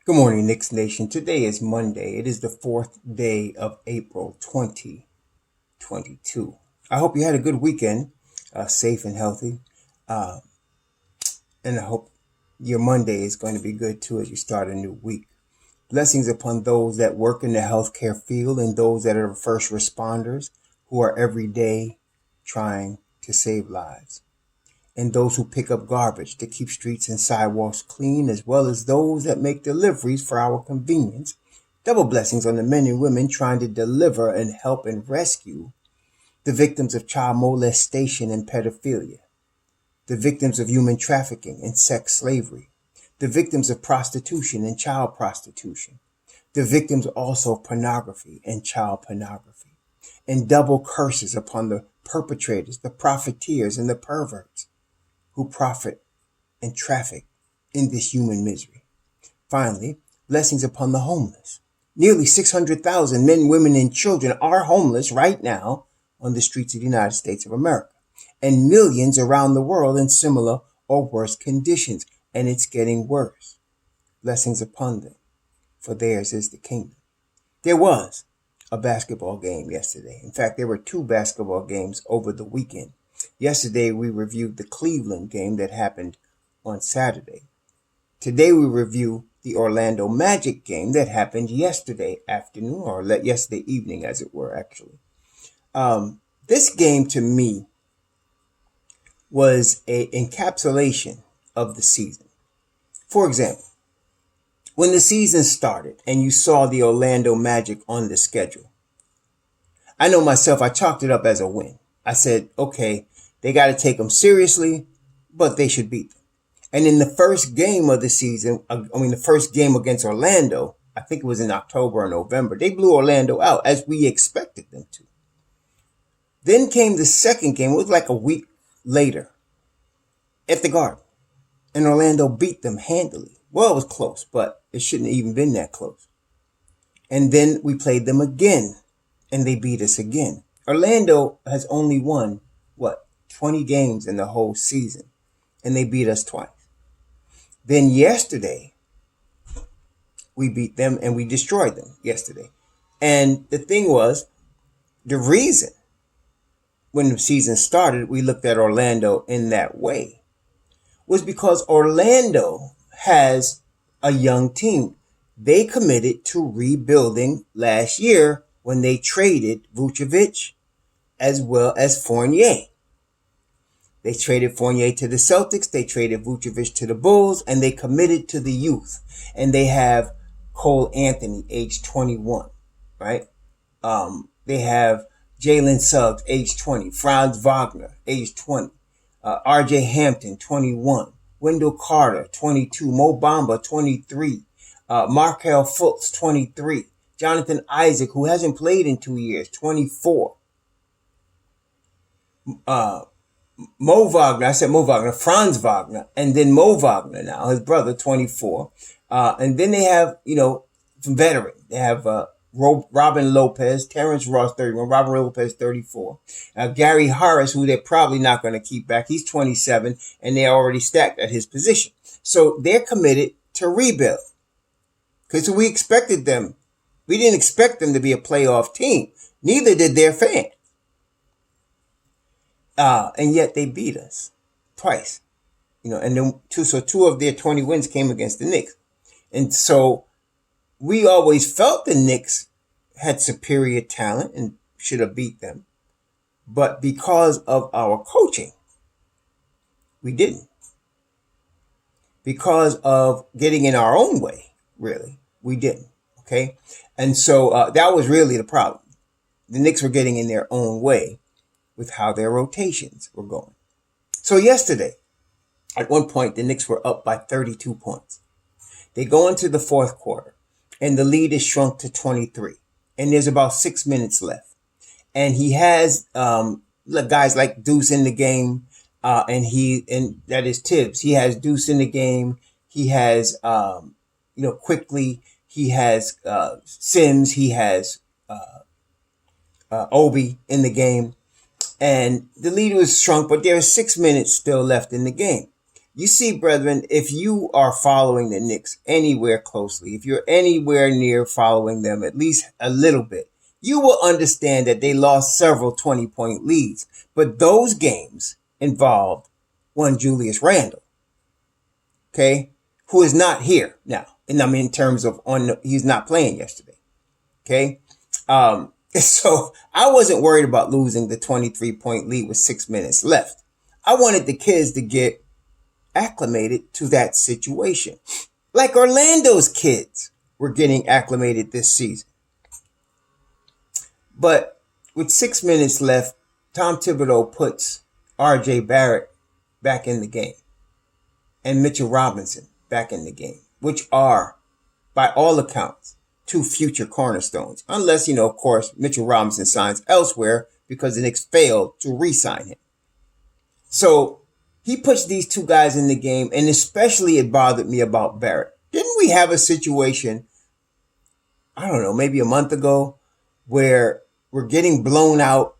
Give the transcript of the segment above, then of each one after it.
Good morning, Knicks Nation. Today is Monday. It is the 4th day of April 2022. I hope you had a good weekend, safe and healthy. Uh, and I hope your Monday is going to be good too as you start a new week. Blessings upon those that work in the healthcare field and those that are first responders who are every day trying to save lives, and those who pick up garbage to keep streets and sidewalks clean, as well as those that make deliveries for our convenience. Double blessings on the men and women trying to deliver and help and rescue the victims of child molestation and pedophilia, the victims of human trafficking and sex slavery, the victims of prostitution and child prostitution, the victims also of pornography and child pornography, and double curses upon the perpetrators, the profiteers, and the perverts who profit and traffic in this human misery. Finally, blessings upon the homeless. Nearly 600,000 men, women, and children are homeless right now on the streets of the United States of America, and millions around the world in similar or worse conditions, and it's getting worse. Blessings upon them, for theirs is the kingdom. There was a basketball game yesterday. In fact, there were two basketball games over the weekend. Yesterday, we reviewed the Cleveland game that happened on Saturday. Today, we review the Orlando Magic game that happened yesterday afternoon, or yesterday evening, as it were, actually. This game, to me, was an encapsulation of the season. For example, when the season started and you saw the Orlando Magic on the schedule, I know myself, I chalked it up as a win. I said, okay, they got to take them seriously, but they should beat them. And in the first game of the season, the first game against Orlando, I think it was in October or November, they blew Orlando out as we expected them to. Then came the second game, it was like a week later, at the Garden. And Orlando beat them handily. Well, it was close, but it shouldn't have even been that close. And then we played them again, and they beat us again. Orlando has only won, 20 games in the whole season, and they beat us twice. Then yesterday, we beat them and we destroyed them yesterday. And the thing was, the reason when the season started, we looked at Orlando in that way was because Orlando has a young team. They committed to rebuilding last year when they traded Vucevic as well as Fournier. They traded Fournier to the Celtics. They traded Vucevic to the Bulls, and they committed to the youth. And they have Cole Anthony, age 21, right? They have Jalen Suggs, age 20. Franz Wagner, age 20. R.J. Hampton, 21. Wendell Carter, 22. Mo Bamba, 23. Markelle Fultz, 23. Jonathan Isaac, who hasn't played in 2 years, 24. Franz Wagner, and then Mo Wagner now, his brother, 24. And then they have, some veterans. They have Robin Lopez, Terrence Ross, 31, Robin Lopez, 34. Gary Harris, who they're probably not going to keep back, he's 27, and they're already stacked at his position. So they're committed to rebuild. Because we expected them. We didn't expect them to be a playoff team. Neither did their fans. And yet they beat us twice, and then two of their 20 wins came against the Knicks. And so we always felt the Knicks had superior talent and should have beat them. But because of our coaching, we didn't. Because of getting in our own way, really, we didn't. Okay. And so that was really the problem. The Knicks were getting in their own way with how their rotations were going. So yesterday, at one point, the Knicks were up by 32 points. They go into the fourth quarter, and the lead is shrunk to 23. And there's about 6 minutes left. And he has guys like Deuce in the game, and that is Thibs. He has Deuce in the game. He has, Quickly. He has Sims. He has Obi in the game. And the lead was shrunk, but there are 6 minutes still left in the game. You see, brethren, if you are following the Knicks anywhere closely, if you're anywhere near following them at least a little bit, you will understand that they lost several 20-point leads. But those games involved one Julius Randle, okay, who is not here now. And I mean, in terms of he's not playing yesterday, okay? So I wasn't worried about losing the 23-point lead with 6 minutes left. I wanted the kids to get acclimated to that situation. Like Orlando's kids were getting acclimated this season. But with 6 minutes left, Tom Thibodeau puts R.J. Barrett back in the game and Mitchell Robinson back in the game, which are, by all accounts, two future cornerstones. Unless, of course, Mitchell Robinson signs elsewhere because the Knicks failed to re-sign him. So he puts these two guys in the game, and especially it bothered me about Barrett. Didn't we have a situation, I don't know, maybe a month ago, where we're getting blown out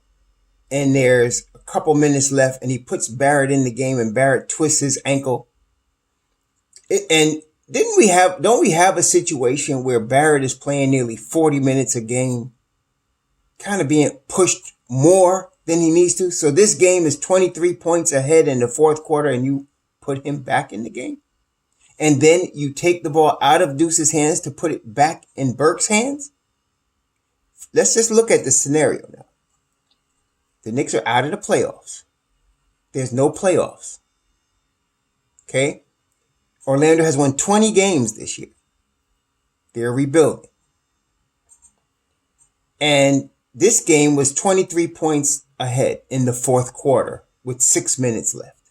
and there's a couple minutes left and he puts Barrett in the game and Barrett twists his ankle? And don't we have a situation where Barrett is playing nearly 40 minutes a game, kind of being pushed more than he needs to? So this game is 23 points ahead in the fourth quarter and you put him back in the game? And then you take the ball out of Deuce's hands to put it back in Burke's hands? Let's just look at the scenario now. The Knicks are out of the playoffs. There's no playoffs. Okay? Orlando has won 20 games this year. They're rebuilding. And this game was 23 points ahead in the fourth quarter with 6 minutes left.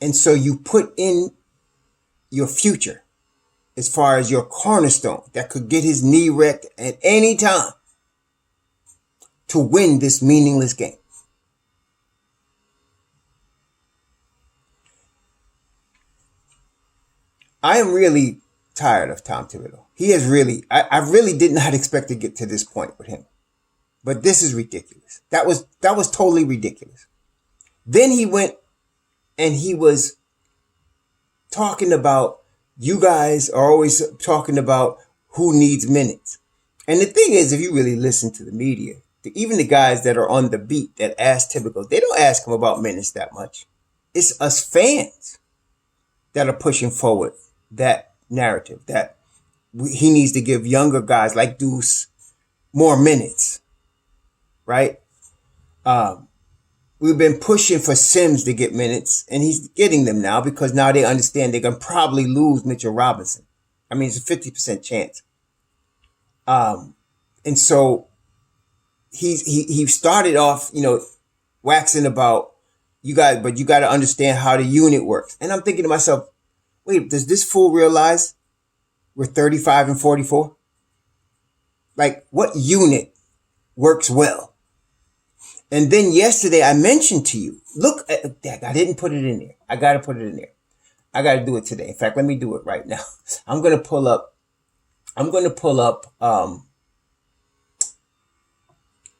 And so you put in your future as far as your cornerstone that could get his knee wrecked at any time to win this meaningless game. I am really tired of Tom Thibodeau. He has really, I really did not expect to get to this point with him. But this is ridiculous. That was totally ridiculous. Then he went and he was talking about, you guys are always talking about who needs minutes. And the thing is, if you really listen to the media, even the guys that are on the beat that ask Thibodeau, they don't ask him about minutes that much. It's us fans that are pushing forward that narrative that he needs to give younger guys like Deuce more minutes, right? We've been pushing for Sims to get minutes, and he's getting them now because now they understand they're going to probably lose Mitchell Robinson. I mean, it's a 50% chance. And so he started off, waxing about you guys, but you got to understand how the unit works. And I'm thinking to myself, wait, does this fool realize we're 35 and 44? Like, what unit works well? And then yesterday I mentioned to you, look, I didn't put it in there. I got to put it in there. I got to do it today. In fact, let me do it right now. I'm going to pull up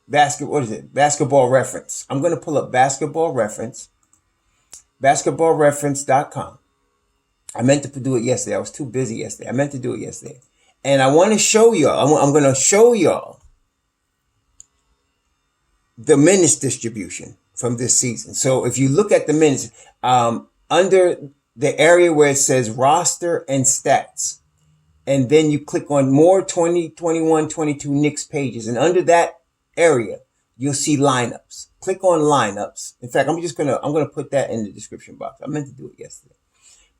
Basketball Reference. I'm going to pull up Basketball Reference, basketballreference.com. I meant to do it yesterday. I was too busy yesterday. I meant to do it yesterday. And I want to show y'all, I'm going to show y'all the minutes distribution from this season. So if you look at the minutes, under the area where it says roster and stats, and then you click on more 20, 21, 22 Knicks pages. And under that area, you'll see lineups. Click on lineups. In fact, I'm going to put that in the description box. I meant to do it yesterday.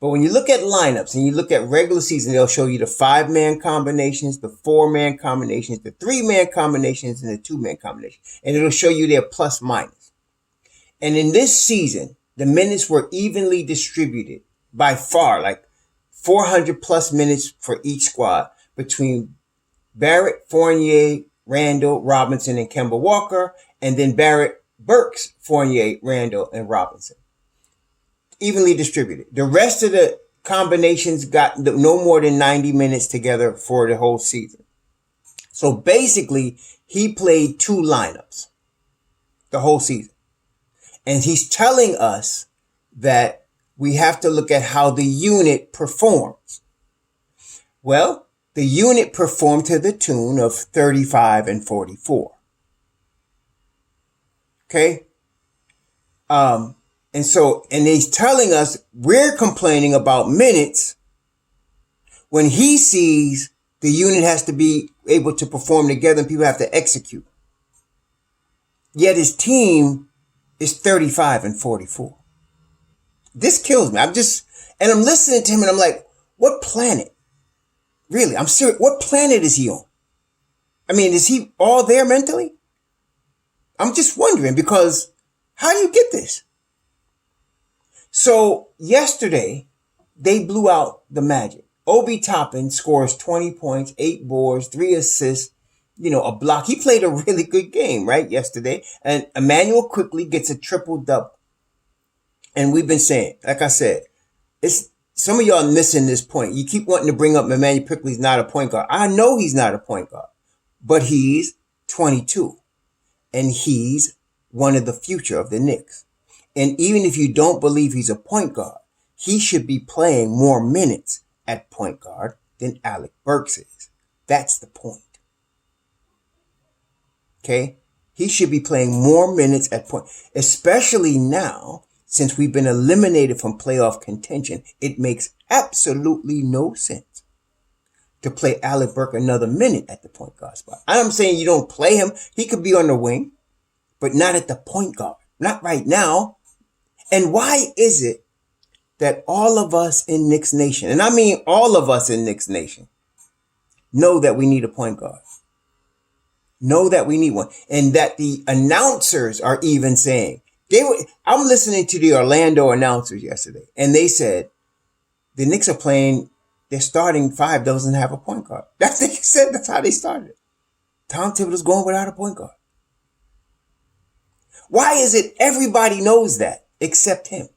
But when you look at lineups and you look at regular season, they'll show you the 5-man combinations, the 4-man combinations, the 3-man combinations, and the 2-man combinations. And it'll show you their plus minus. And in this season, the minutes were evenly distributed by far, like 400 plus minutes for each squad between Barrett, Fournier, Randle, Robinson, and Kemba Walker, and then Barrett, Burks, Fournier, Randle, and Robinson. Evenly distributed. The rest of the combinations got no more than 90 minutes together for the whole season. So basically, he played 2 lineups the whole season. And he's telling us that we have to look at how the unit performs. Well, the unit performed to the tune of 35 and 44. Okay? And he's telling us we're complaining about minutes when he sees the unit has to be able to perform together and people have to execute. Yet his team is 35 and 44. This kills me. I'm listening to him and I'm like, what planet? Really, I'm serious. What planet is he on? I mean, is he all there mentally? I'm just wondering, because how do you get this? So yesterday, they blew out the Magic. Obi Toppin scores 20 points, 8 boards, 3 assists, a block. He played a really good game, right, yesterday. And Emmanuel Quickly gets a triple-double. And we've been saying, like I said, some of y'all missing this point. You keep wanting to bring up Emmanuel Quickley's not a point guard. I know he's not a point guard, but he's 22. And he's one of the future of the Knicks. And even if you don't believe he's a point guard, he should be playing more minutes at point guard than Alec Burks is. That's the point. Okay? He should be playing more minutes at point, especially now, since we've been eliminated from playoff contention. It makes absolutely no sense to play Alec Burks another minute at the point guard spot. I'm saying you don't play him. He could be on the wing, but not at the point guard. Not right now. And why is it that all of us in Knicks Nation, and I mean all of us in Knicks Nation, know that we need a point guard? Know that we need one. And that the announcers are even saying, I'm listening to the Orlando announcers yesterday, and they said the Knicks are playing, their starting 5 doesn't have a point guard. That's what they said. That's how they started. Tom Thibodeau's going without a point guard. Why is it everybody knows that except him?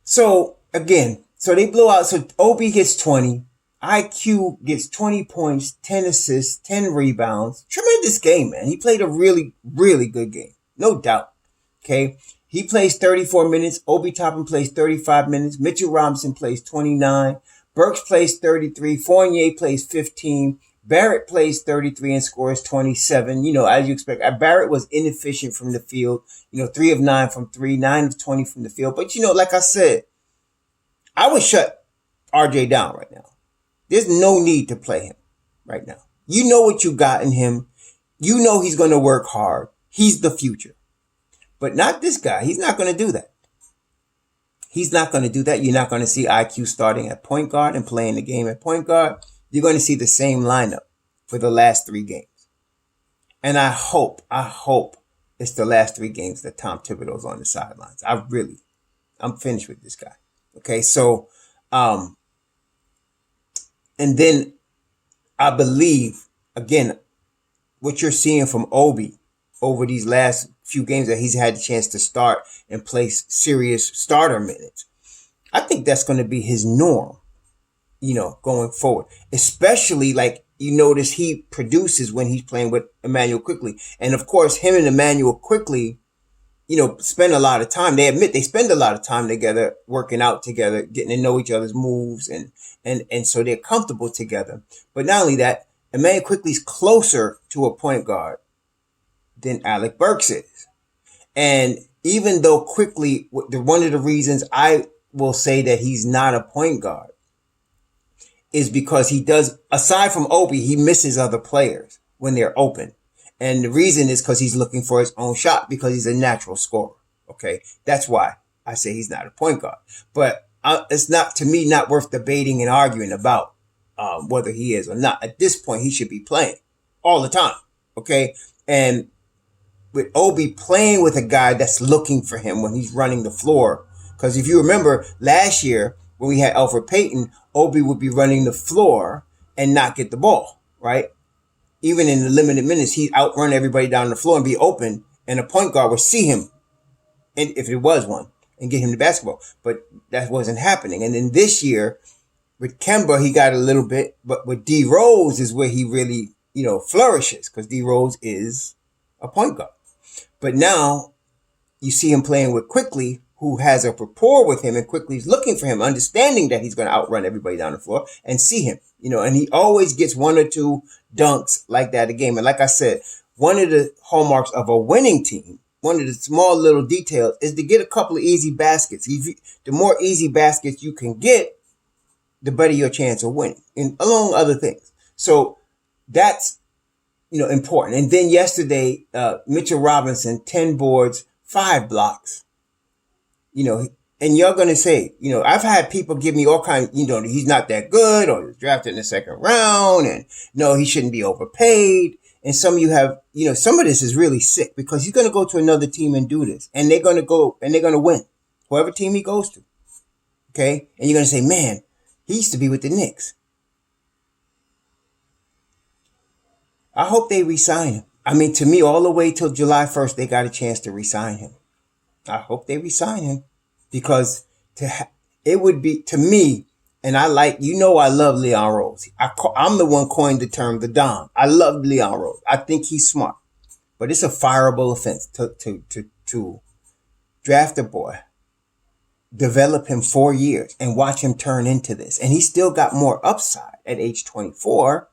So again, they blow out. So Obi gets 20. IQ gets 20 points, 10 assists, 10 rebounds. Tremendous game, man. He played a really, really good game. No doubt. Okay. He plays 34 minutes. Obi Toppin plays 35 minutes. Mitchell Robinson plays 29. Burks plays 33. Fournier plays 15. Barrett plays 33 and scores 27. As you expect. Barrett was inefficient from the field. 3 of 9 from 3, 9 of 20 from the field. But, like I said, I would shut RJ down right now. There's no need to play him right now. You know what you got in him. You know he's going to work hard. He's the future. But not this guy. He's not going to do that. He's not going to do that. You're not going to see IQ starting at point guard and playing the game at point guard. You're going to see the same lineup for the last 3 games. And I hope it's the last 3 games that Tom Thibodeau's on the sidelines. I'm finished with this guy. Okay, so, and then I believe, again, what you're seeing from Obi over these last few games that he's had the chance to start and play serious starter minutes. I think that's going to be his norm, going forward. Especially like you notice he produces when he's playing with Emmanuel Quickly. And of course, him and Emmanuel Quickly, spend a lot of time. They admit they spend a lot of time together, working out together, getting to know each other's moves, and so they're comfortable together. But not only that, Emmanuel Quickly's closer to a point guard than Alec Burks is. And even though Quickly, one of the reasons I will say that he's not a point guard is because he does, aside from Obi, he misses other players when they're open. And the reason is because he's looking for his own shot because he's a natural scorer. Okay. That's why I say he's not a point guard. But it's not, to me, not worth debating and arguing about whether he is or not. At this point, he should be playing all the time. Okay. And with Obi playing with a guy that's looking for him when he's running the floor. Because if you remember last year when we had Elfrid Payton, Obi would be running the floor and not get the ball, right? Even in the limited minutes, he'd outrun everybody down the floor and be open, and a point guard would see him, and if it was one, and get him the basketball. But that wasn't happening. And then this year, with Kemba, he got a little bit, but with D Rose is where he really, flourishes, because D Rose is a point guard. But now you see him playing with Quickly, who has a rapport with him, and Quickly's looking for him, understanding that he's going to outrun everybody down the floor and see him, and he always gets one or two dunks like that a game. And like I said, one of the hallmarks of a winning team, one of the small little details, is to get a couple of easy baskets. The more easy baskets you can get, the better your chance of winning, and along other things. So that's, important. And then yesterday, Mitchell Robinson, 10 boards, 5 blocks. And you're going to say, I've had people give me all kinds, he's not that good, or he was drafted in the second round, and no, he shouldn't be overpaid. And some of you have, some of this is really sick, because he's going to go to another team and do this, and they're going to go and they're going to win, whoever team he goes to. Okay. And you're going to say, man, he used to be with the Knicks. I hope they re-sign him. I mean, to me, all the way till July 1st, they got a chance to re-sign him. I hope they re-sign him, because it would be, to me, and I love Leon Rose. I'm the one coined the term the Don. I love Leon Rose. I think he's smart, but it's a fireable offense to draft a boy, develop him 4 years, and watch him turn into this. And he still got more upside at age 24,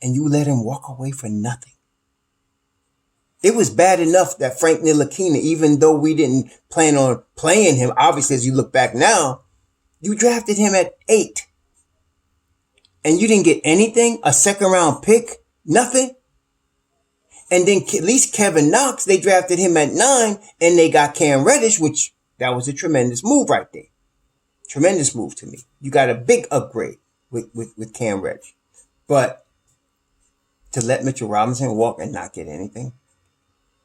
and you let him walk away for nothing. It was bad enough that Frank Ntilikina, even though we didn't plan on playing him, obviously, as you look back now, you drafted him at 8. And you didn't get anything, a second round pick, nothing. And then at least Kevin Knox, they drafted him at 9, and they got Cam Reddish, which that was a tremendous move right there. Tremendous move to me. You got a big upgrade with Cam Reddish. But to let Mitchell Robinson walk and not get anything,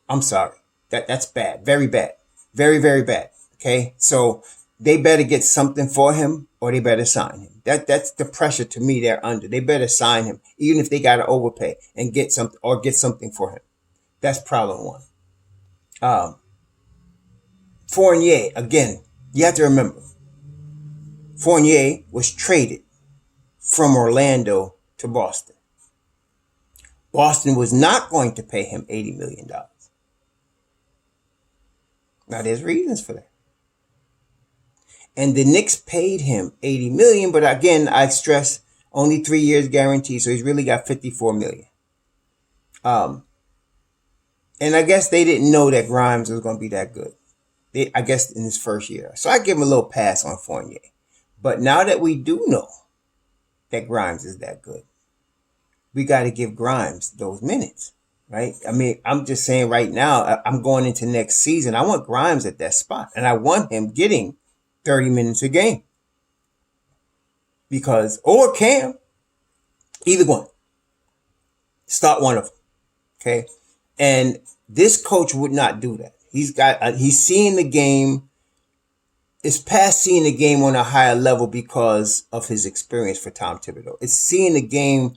I'm sorry. That's bad. Very bad. Very, very bad. Okay? So they better get something for him, or they better sign him. That's the pressure to me they're under. They better sign him, even if they got to overpay, and get something for him. That's problem one. Fournier, again, you have to remember, Fournier was traded from Orlando to Boston. Boston was not going to pay him $80 million. Now, there's reasons for that. And the Knicks paid him $80 million, but again, I stress, only 3 years guaranteed, so he's really got $54 million. And I guess they didn't know that Grimes was going to be that good. I guess in his first year. So I give him a little pass on Fournier. But now that we do know that Grimes is that good, we got to give Grimes those minutes. Right? I mean, I'm just saying right now, I'm going into next season. I want Grimes at that spot, and I want him getting 30 minutes a game. Or Cam, either one. Start one of them. Okay? And this coach would not do that. He's seeing the game. It's past seeing the game on a higher level because of his experience for Tom Thibodeau. It's seeing the game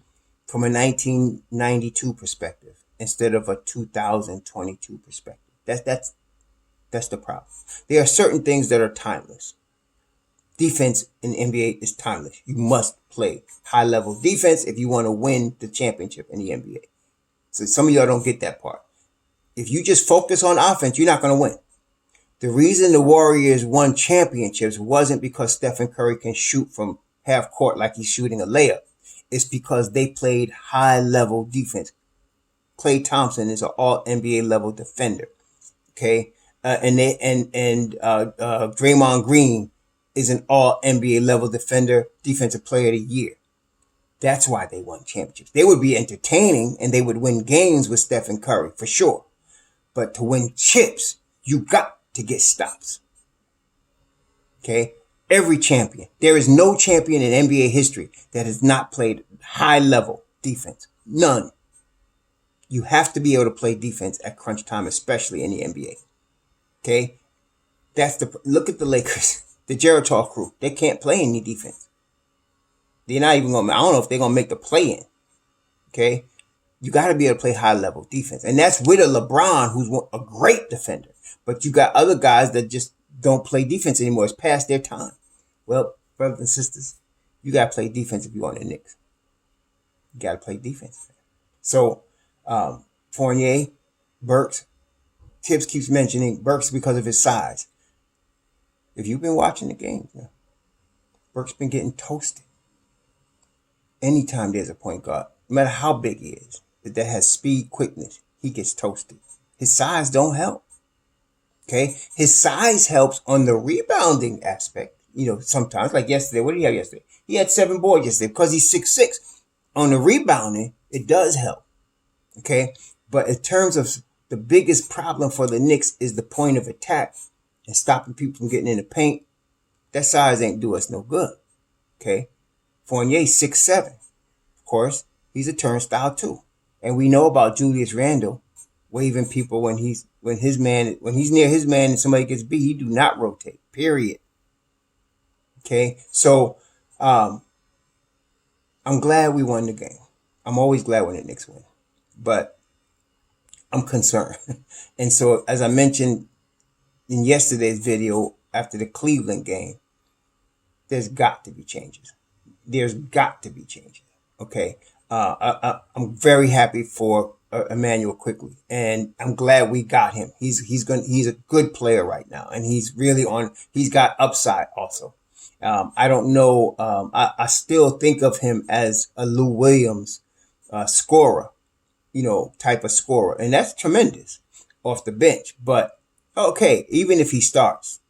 from a 1992 perspective instead of a 2022 perspective. That's the problem. There are certain things that are timeless. Defense in the NBA is timeless. You must play high-level defense if you want to win the championship in the NBA. So some of y'all don't get that part. If you just focus on offense, you're not going to win. The reason the Warriors won championships wasn't because Stephen Curry can shoot from half court like he's shooting a layup. It's because they played high-level defense. Klay Thompson is an all-NBA level defender. Okay? Draymond Green is an all-NBA level defender, defensive player of the year. That's why they won championships. They would be entertaining and they would win games with Stephen Curry, for sure. But to win chips, you got to get stops. Okay? Every champion. There is no champion in NBA history that has not played high-level defense. None. You have to be able to play defense at crunch time, especially in the NBA. Okay? Look at the Lakers. The Geritol crew. They can't play any defense. They're not even I don't know if they're going to make the play-in. Okay? You got to be able to play high-level defense. And that's with a LeBron who's a great defender. But you got other guys that just don't play defense anymore. It's past their time. Well, brothers and sisters, you got to play defense if you want the Knicks. You got to play defense. So, Fournier, Burks, Thibs keeps mentioning Burks because of his size. If you've been watching the games, Burks been getting toasted. Anytime there's a point guard, no matter how big he is, that has speed, quickness, he gets toasted. His size don't help. Okay, his size helps on the rebounding aspect. Sometimes, like yesterday, what did he have yesterday? He had 7 boards yesterday because he's 6'6". On the rebounding, it does help. Okay, but in terms of the biggest problem for the Knicks is the point of attack and stopping people from getting in the paint. That size ain't do us no good. Okay, Fournier 6'7". Of course, he's a turnstile too, and we know about Julius Randle waving people when he's near his man and somebody gets beat. He do not rotate. Period. Okay, so I'm glad we won the game. I'm always glad when the Knicks win, but I'm concerned. And so, as I mentioned in yesterday's video after the Cleveland game, there's got to be changes. Okay, I'm very happy for Emmanuel Quickly, and I'm glad we got him. He's a good player right now, and he's really on. He's got upside also. I don't know. I still think of him as a Lou Williams scorer, type of scorer, and that's tremendous off the bench. But okay, even if he starts,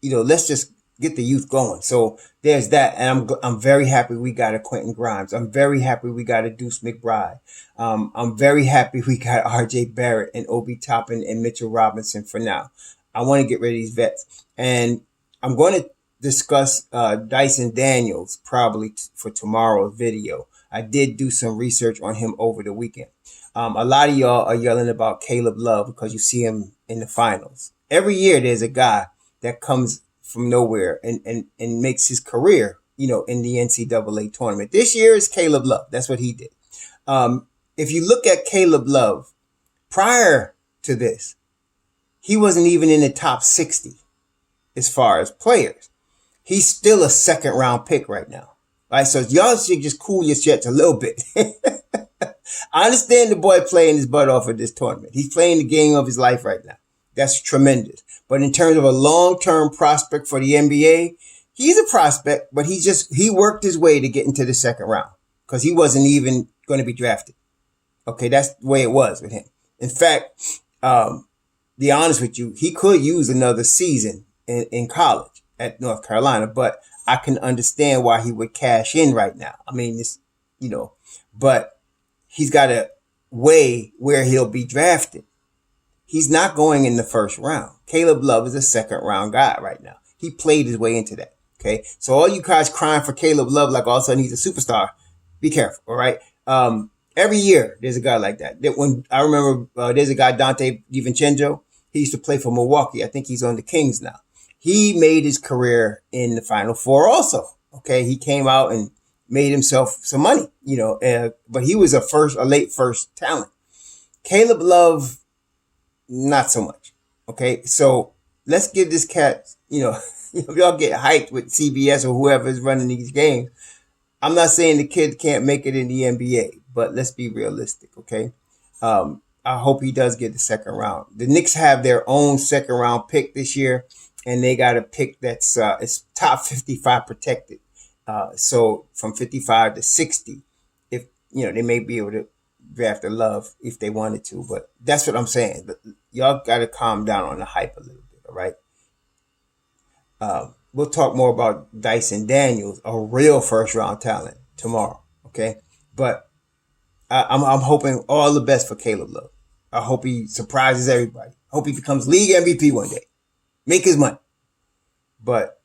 let's just get the youth going. So there's that, and I'm very happy we got a Quentin Grimes. I'm very happy we got a Deuce McBride. I'm very happy we got R.J. Barrett and Obi Toppin and Mitchell Robinson for now. I want to get rid of these vets, and I'm going to discuss Dyson Daniels probably for tomorrow's video. I did do some research on him over the weekend. A lot of y'all are yelling about Caleb Love because you see him in the finals. Every year there's a guy that comes from nowhere and makes his career, in the NCAA tournament. This year is Caleb Love. That's what he did. If you look at Caleb Love, prior to this, he wasn't even in the top 60 as far as players. He's still a second round pick right now. Right, so y'all should just cool your jets a little bit. I understand the boy playing his butt off of this tournament. He's playing the game of his life right now. That's tremendous. But in terms of a long-term prospect for the NBA, he's a prospect, but he worked his way to get into the second round because he wasn't even going to be drafted. Okay, that's the way it was with him. In fact, be honest with you, he could use another season in college at North Carolina, but I can understand why he would cash in right now. I mean, but he's got a way where he'll be drafted. He's not going in the first round. Caleb Love is a second round guy right now. He played his way into that. Okay. So all you guys crying for Caleb Love, like all of a sudden he's a superstar, be careful. All right. Every year there's a guy like that. When I remember, there's a guy, Dante DiVincenzo. He used to play for Milwaukee. I think he's on the Kings now. He made his career in the Final Four also. Okay. He came out and made himself some money, but he was a late first talent. Caleb Love, not so much. Okay. So let's give this cat, y'all get hyped with CBS or whoever is running these games. I'm not saying the kid can't make it in the NBA, but let's be realistic. Okay. I hope he does get the second round. The Knicks have their own second round pick this year, and they got a pick that's it's top 55 protected. So from 55 to 60, if they may be able to draft a Love if they wanted to, but that's what I'm saying. Y'all got to calm down on the hype a little bit, all right? We'll talk more about Dyson Daniels, a real first round talent, tomorrow, okay? But I'm hoping all the best for Caleb Love. I hope he surprises everybody. I hope he becomes league MVP one day. Make his money. But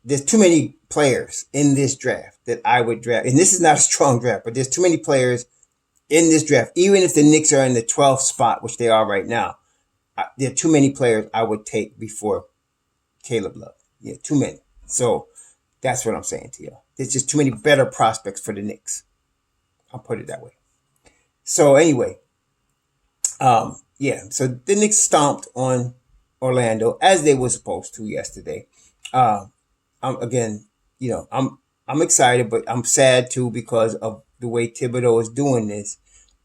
there's too many players in this draft that I would draft. And this is not a strong draft, but there's too many players in this draft. Even if the Knicks are in the 12th spot, which they are right now, there are too many players I would take before Caleb Love. Yeah, too many. So that's what I'm saying to you. There's just too many better prospects for the Knicks. I'll put it that way. So anyway, so the Knicks stomped on Orlando as they were supposed to yesterday. I'm excited, but I'm sad too because of the way Thibodeau is doing this.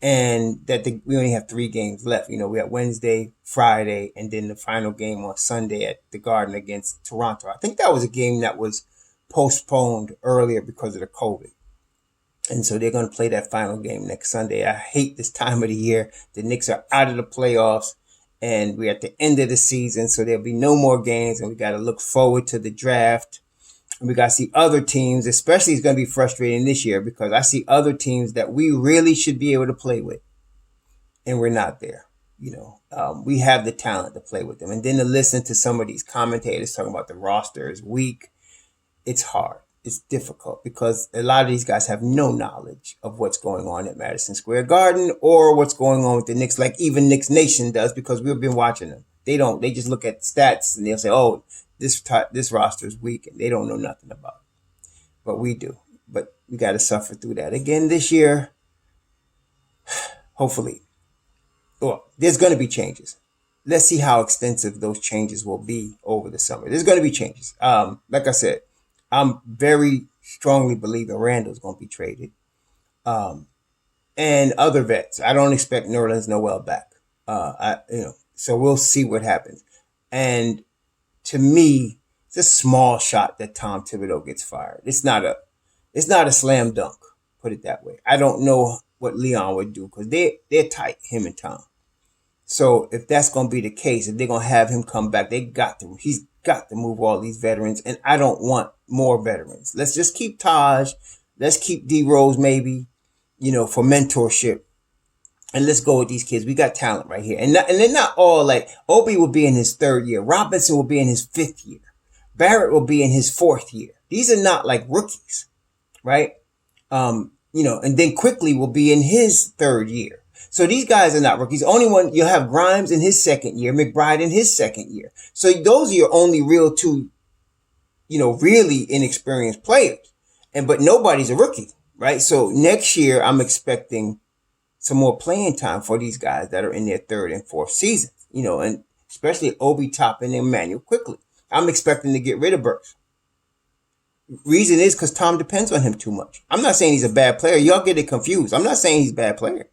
and that we only have 3 games left. We have Wednesday, Friday, and then the final game on Sunday at the Garden against Toronto. I think that was a game that was postponed earlier because of the COVID. And so they're going to play that final game next Sunday. I hate this time of the year. The Knicks are out of the playoffs and we're at the end of the season. So there'll be no more games and we got to look forward to the draft. And we got to see other teams, especially it's going to be frustrating this year because I see other teams that we really should be able to play with. And we're not there. We have the talent to play with them. And then to listen to some of these commentators talking about the roster is weak. It's hard. It's difficult because a lot of these guys have no knowledge of what's going on at Madison Square Garden or what's going on with the Knicks, like even Knicks Nation does, because we've been watching them. They don't. They just look at stats and they'll say, "Oh, this roster is weak," and they don't know nothing about it. But we do. But we got to suffer through that again this year. Hopefully, there's going to be changes. Let's see how extensive those changes will be over the summer. There's going to be changes. Like I said, I'm very strongly believing Randall's going to be traded. And other vets. I don't expect Nerlens Noel back. So we'll see what happens. And to me, it's a small shot that Tom Thibodeau gets fired. It's not a slam dunk, put it that way. I don't know what Leon would do because they're tight, him and Tom. So if that's going to be the case, if they're going to have him come back, he's got to move all these veterans. And I don't want more veterans. Let's just keep Taj. Let's keep D Rose maybe, for mentorship. And let's go with these kids. We got talent right here. And they're not all like, Obi will be in his 3rd year. Robinson will be in his 5th year. Barrett will be in his 4th year. These are not like rookies, right? And then Quickly will be in his 3rd year. So these guys are not rookies. Only one, you'll have Grimes in his 2nd year, McBride in his 2nd year. So those are your only real 2, really inexperienced players. But nobody's a rookie, right? So next year, I'm expecting some more playing time for these guys that are in their 3rd and 4th seasons, and especially Obi Toppin and Emmanuel Quickly. I'm expecting to get rid of Burks. Reason is because Tom depends on him too much. I'm not saying he's a bad player. Y'all get it confused. I'm not saying he's a bad player.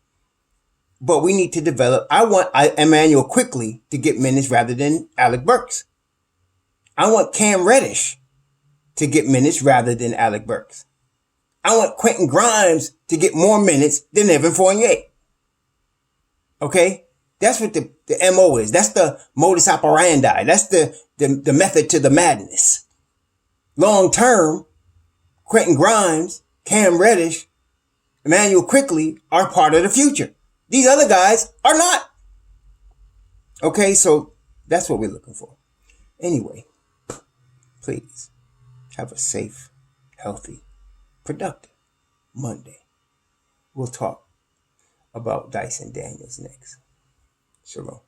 But we need to develop. I want Emmanuel Quickly to get minutes rather than Alec Burks. I want Cam Reddish to get minutes rather than Alec Burks. I want Quentin Grimes to get more minutes than Evan Fournier. Okay? That's what the MO is. That's the modus operandi. That's the method to the madness. Long term, Quentin Grimes, Cam Reddish, Emmanuel Quickly are part of the future. These other guys are not. Okay, so that's what we're looking for. Anyway, please have a safe, healthy, productive Monday. We'll talk about Dyson Daniels next. Shalom.